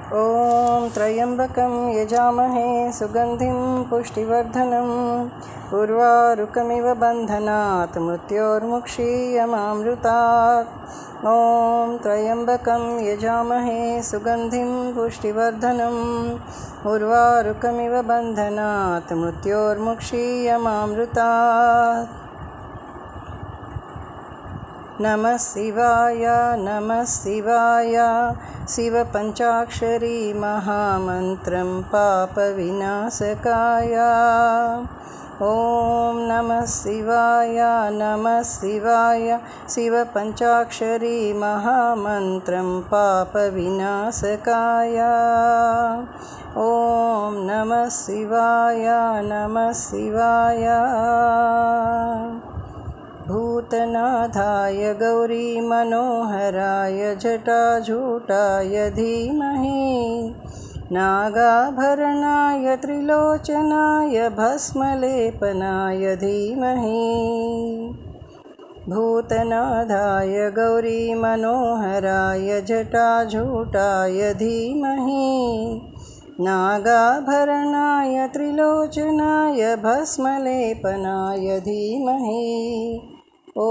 ॐ त्र्यम्बकं यजामहे सुगन्धिं पुष्टिवर्धनम् उर्वारुकमिव बन्धनात् मृत्योर्मुक्षीयमामृतात्। ॐ त्र्यम्बकं यजामहे सुगन्धिं पुष्टिवर्धनम् उर्वारुकमिव बन्धनात् मृत्योर्मुक्षीयमामृतात्। नमः शिवाय नमः शिवाय शिवपञ्चाक्षरी महामन्त्रं पापविनाशकाय। ॐ नमः शिवाय शिवपञ्चाक्षरी महामन्त्रं पापविनाशकाय। ॐ नमः शिवाय भूतनाथाय गौरीमनोहराय जटाजूटाय धीमहि नागाभरणाय त्रिलोचनाय भस्मलेपनाय धीमहि। भूतनाथाय गौरीमनोहराय जटाजूटाय धीमहि नागाभरणाय त्रिलोचनाय भस्मलेपनाय धीमहि। ॐ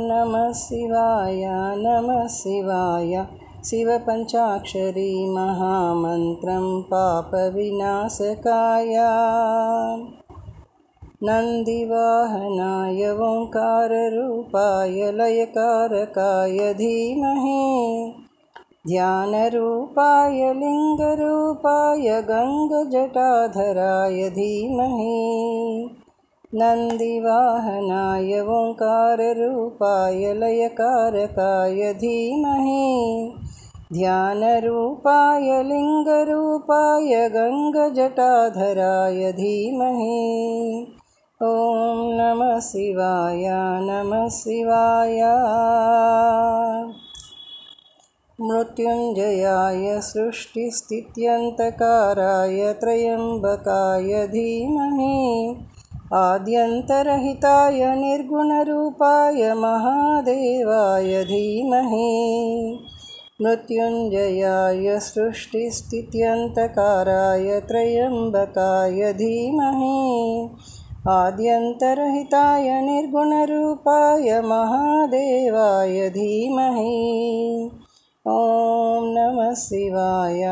नमः शिवाय शिवपञ्चाक्षरी महामन्त्रं पापविनाशकाय। नन्दिवाहनाय ओङ्काररूपाय लयकारकाय धीमहि ध्यानरूपाय लिङ्गरूपाय गङ्गजटाधराय धीमहि। नन्दिवाहनाय ओङ्काररूपाय लयकारकाय धीमहि ध्यानरूपाय लिङ्गरूपाय गङ्गजटाधराय धीमहि। ॐ नमः शिवाय मृत्युञ्जयाय सृष्टिस्थित्यन्तकाराय त्र्यम्बकाय धीमहि आद्यन्तरहिताय निर्गुणरूपाय महादेवाय धीमहि। मृत्युञ्जयाय सृष्टिस्थित्यन्तकाराय त्र्यम्बकाय धीमहि आद्यन्तरहिताय निर्गुणरूपाय महादेवाय धीमहि। ॐ नमः शिवाय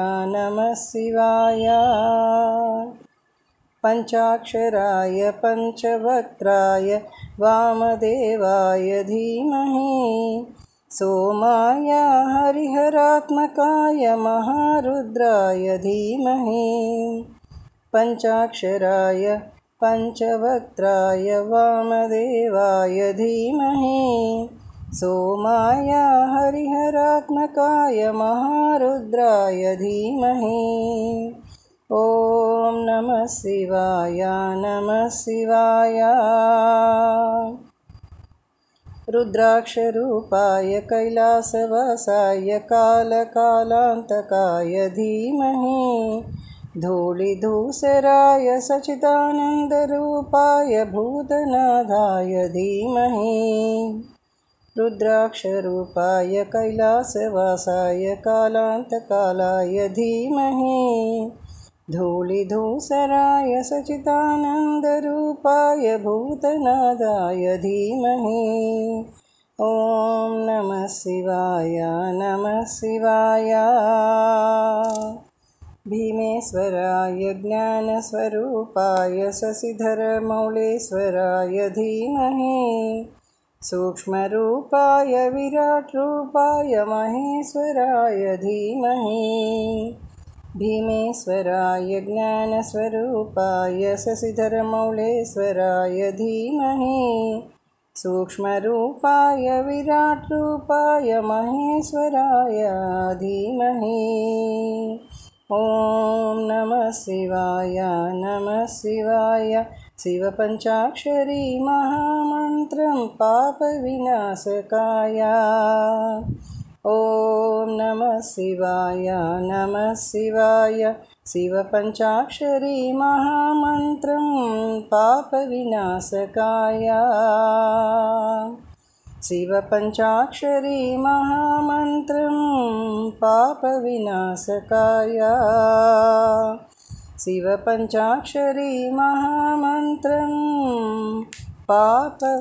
पञ्चाक्षराय पञ्चवक्त्राय वामदेवाय धीमहि सोमाय हरिहरात्मकाय महारुद्राय धीमहि। पञ्चाक्षराय पञ्चवक्त्राय वामदेवाय धीमहि सोमाय हरिहरात्मकाय महारुद्राय धीमहि। ॐ नमः शिवाय रुद्राक्षरूपाय कैलासवासाय कालकालान्तकाय धीमहि धूलिधूसराय सच्चिदानन्दरूपाय भूतनाथाय धीमहि। रुद्राक्षरूपाय कैलासवासाय कालान्तकालाय धीमहि धूलिधूसराय सच्चिदानन्दरूपाय भूतनाथाय धीमहि। ॐ नमः शिवाय भीमेश्वराय ज्ञानस्वरूपाय शशिधरमौलेश्वराय धीमहि सूक्ष्मरूपाय विराट्रूपाय महेश्वराय धीमहि। भीमेश्वराय ज्ञानस्वरूपाय शशिधरमौलेश्वराय धीमहि सूक्ष्मरूपाय विराट्रूपाय महेश्वराय धीमहि। ॐ नमः शिवाय शिवपञ्चाक्षरी महामन्त्रं पापविनाशकाय। ॐ नमः शिवाय शिवपञ्चाक्षरी महामन्त्रं पापविनाशकाय। शिवपञ्चाक्षरी महामन्त्रं पापविनाशकाय शिवपञ्चाक्षरी महामन्त्रं पापविनाशकाय